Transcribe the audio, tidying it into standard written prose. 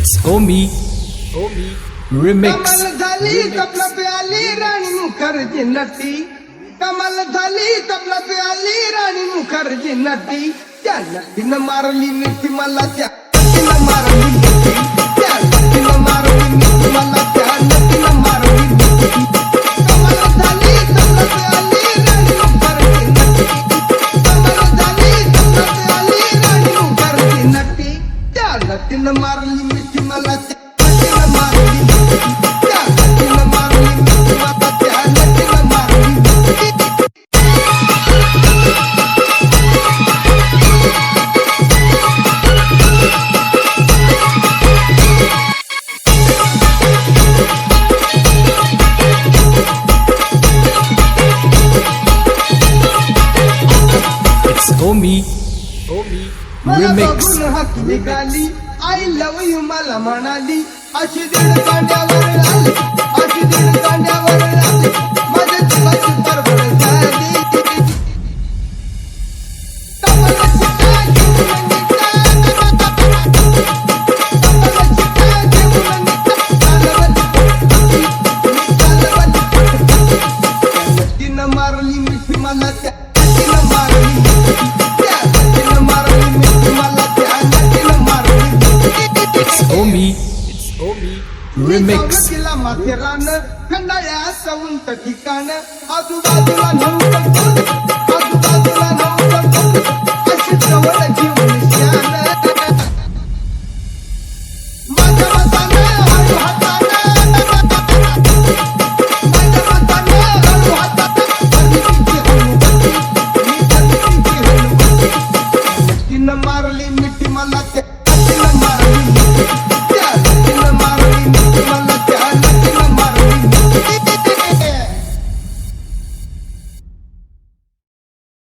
It's Omi Remix. कमाल झाली तबला पे आली राणी मुखर्जी नटी. कमाल झाली तबला पे आली राणी मुखर्जी नटी. त्या नटीनं मारली मिठी मला, त्या नटीनं मारली मिठी. त्या नटीनं मारली मिठी मला, त्या नटीनं मारली मिठी. कमाल झाली तबला पे आली राणी मुखर्जी नटी. कमाल झाली तबला पे आली राणी मुखर्जी नटी. त्या नटीनं मारली मिठी मला, त्या नटीनं मारली मिठी. त्या नटीनं मारली मिठी मला, त्या नटीनं मारली मिठी. It's Omi मला Remix. बघून हसली निघाली, आय लव्ह यू मला म्हणाली. अशी दीड कांड्यावर आली, अशी दीड कांड्यावर आली. माझ्या जीवाची बडबड झाली. कमलाची काय घेऊन निघा, कमलाची काय घेऊन निघा. चालवली पटपटी, चालवली पटपटी. त्या नटीनं मारली मिठी मला, त्या नटीनं मारली मिठी. त्या नटीनं मारली मिठी मला, त्या नटीनं मारली मिठी. It's Omi Remix. तिला माथेरान खंडाळ्या सवंत ठिकाण. आजूबाजूला नव्हतं कोण, आजूबाजूला नव्हतं कोण. अशी जवळ घेऊन